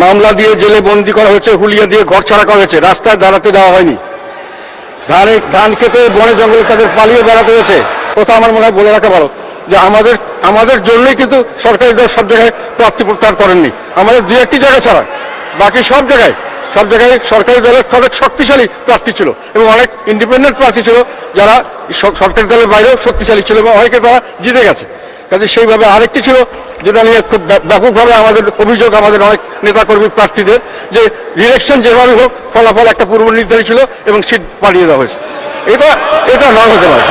মামলা দিয়ে জেলে বন্দী করা হয়েছে, হুলিয়া দিয়ে ঘর ছাড়া করা হয়েছে, রাস্তায় দাঁড়াতে দেওয়া হয়নি, ধান খেতে বনে জঙ্গলে তাদের পালিয়ে বেড়াতে হয়েছে। কথা আমার মনে হয় বলে রাখা ভালো যে আমাদের জন্যই কিন্তু সরকারি দল সব জায়গায় প্রার্থী প্রত্যাহার করেননি। আমাদের দু একটি জায়গা ছাড়া বাকি সব জায়গায় সরকারি দলের অনেক শক্তিশালী প্রার্থী ছিল এবং অনেক ইন্ডিপেন্ডেন্ট প্রার্থী ছিল যারা সরকারি দলের বাইরেও শক্তিশালী ছিল এবং অনেকে তারা জিতে গেছে। কাজে সেইভাবে আরেকটি ছিল যেটা নিয়ে খুব ব্যাপকভাবে আমাদের অভিযোগ আমাদের অনেক নেতাকর্মী প্রার্থীদের যে ইলেকশন যেভাবে হোক ফলাফল একটা পূর্ব নির্ধারিত ছিল এবং সিট পাঠিয়ে দেওয়া হয়েছে। এটা নয় হতে পারে।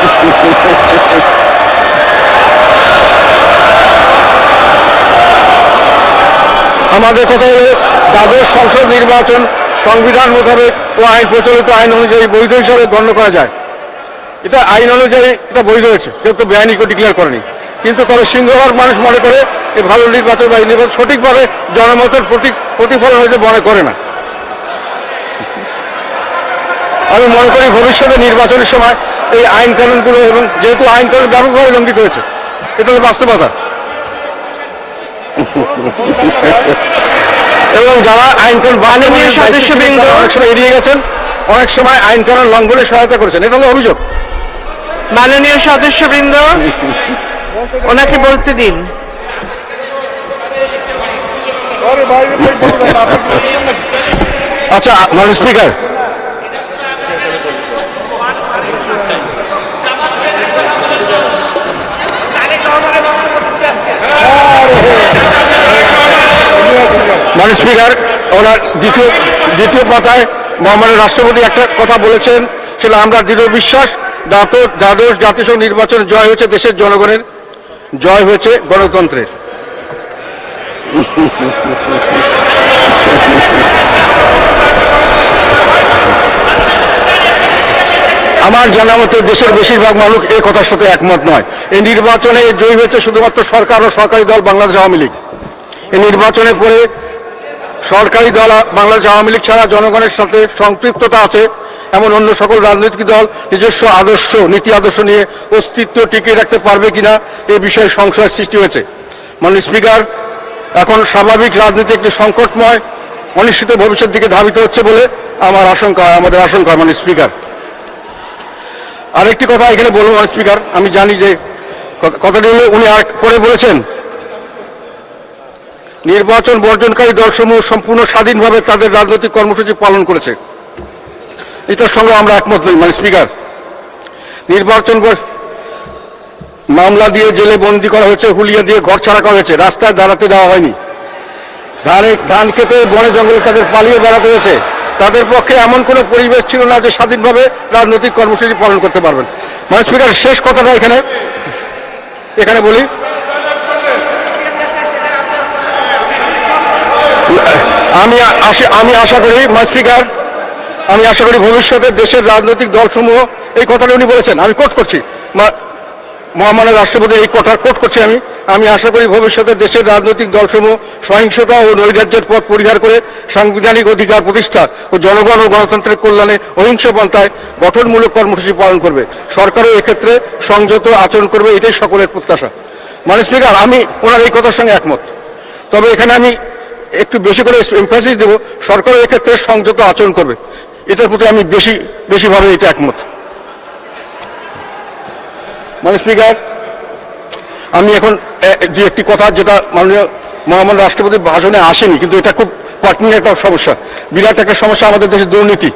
আমাদের কথা হলো দ্বাদশ সংসদ নির্বাচন সংবিধান মোতাবেক ও আইন প্রচলিত আইন অনুযায়ী বৈধ হিসাবে গণ্য করা যায়। এটা আইন অনুযায়ী এটা বৈধ হয়েছে, কেউ তো বেআইনি কেউ ডিক্লেয়ার করেনি। কিন্তু তবে সিংহভাগ মানুষ মনে করে এই ভালো নির্বাচন বা এই নির্বাচন সঠিকভাবে জনমতের প্রতিফলন হয়েছে মনে করে না। আমি মনে করি ভবিষ্যতে নির্বাচনের সময় এই আইন কানুনগুলো এবং যেহেতু আইন কানুন ব্যাপকভাবে লঙ্ঘিত হয়েছে, এটা হলো বাস্তবতা। এবং যারা আইন কানুন সদস্যবৃন্দ অনেক সময় এড়িয়ে গেছেন, অনেক সময় আইন কানুন লঙ্ঘনে সহায়তা করেছেন, এটা হলো অভিযোগ। মাননীয় সদস্যবৃন্দ ওনাকে বলতে দিন। আচ্ছা মাননীয় স্পিকার, মাননীয় স্পিকার ওনার দ্বিতীয় পাতায় মহামান্য রাষ্ট্রপতি একটা কথা বলেছেন, সেটা আমরা দৃঢ় বিশ্বাস দ্বাদশ জাতীয় নির্বাচন জয় হয়েছে দেশের জনগণের, জয় হয়েছে গণতন্ত্রের। আমার জানা মতে দেশের বেশিরভাগ মানুষ এই কথার সাথে একমত নয়। এই নির্বাচনে জয়ী হয়েছে শুধুমাত্র সরকার ও সরকারি দল বাংলাদেশ আওয়ামী লীগ। এই নির্বাচনের পরে সরকারি দল বাংলাদেশ আওয়ামী লীগ ছাড়া জনগণের সাথে সম্পৃক্ততা আছে এমন অন্য সকল রাজনৈতিক দল নিজস্ব নীতি আদর্শ নিয়ে অস্তিত্ব টিকিয়ে রাখতে পারবে কিনা এ বিষয়ে সংশয়ের সৃষ্টি হয়েছে। মাননীয় স্পিকার, এখন স্বাভাবিক রাজনীতি একটি সংকটময় অনিশ্চিত ভবিষ্যৎ দিকে ধাবিত হচ্ছে বলে আমাদের আশঙ্কা। মাননীয় স্পিকার, আরেকটি কথা এখানে বলবো মাননীয় স্পিকার, আমি জানি যে কথাটি হলো উনি পরে বলেছেন নির্বাচন বর্জনকারী দলসমূহ সম্পূর্ণ স্বাধীনভাবে তাদের রাজনৈতিক কর্মসূচি পালন করেছে। এটার সঙ্গে আমরা একমত নই। মাননীয় স্পিকার, নির্বাচন মামলা দিয়ে জেলে বন্দী করা হয়েছে, হুলিয়া দিয়ে ঘর ছাড়া করা হয়েছে, রাস্তায় দাঁড়াতে দেওয়া হয়নি, ধান খেতে বনে জঙ্গলে তাদের পালিয়ে বেড়াতে হয়েছে। তাদের পক্ষে এমন কোনো পরিবেশ ছিল না যে স্বাধীনভাবে রাজনৈতিক কর্মসূচি পালন করতে পারবেন। মাননীয় স্পিকার, শেষ কথাটা এখানে বলি, আমি আশা করি মাননীয় স্পিকার, আমি আশা করি ভবিষ্যতে দেশের রাজনৈতিক দলসমূহ এই কথাটা উনি বলেছেন, আমি কোট করছি, মহামান্য রাষ্ট্রপতির এই কথা কোট করছি আমি আশা করি ভবিষ্যতে দেশের রাজনৈতিক দলসমূহ সহিংসতা ও নৈরাজ্যের পথ পরিহার করে সাংবিধানিক অধিকার প্রতিষ্ঠা ও জনগণ ও গণতন্ত্রের কল্যাণে অহিংস পন্থায় গঠনমূলক কর্মসূচি পালন করবে। সরকারও এক্ষেত্রে সংযত আচরণ করবে, এটাই সকলের প্রত্যাশা। মাননীয় স্পিকার, আমি ওনার এই কথার সঙ্গে একমত, তবে এখানে আমি একটু বেশি করে এমফাসিস দেব, সরকারও এক্ষেত্রে সংযত আচরণ করবে, এটার প্রতি আমি বেশিভাবে এটা একমত। মাননীয় স্পিকার, আমি এখন দু একটি কথা যেটা মাননীয় মহামান্য রাষ্ট্রপতির ভাষণে আসেনি, কিন্তু এটা খুব পার্টিনেন্ট একটা সমস্যা, বিরাট একটা সমস্যা আমাদের দেশের দুর্নীতি।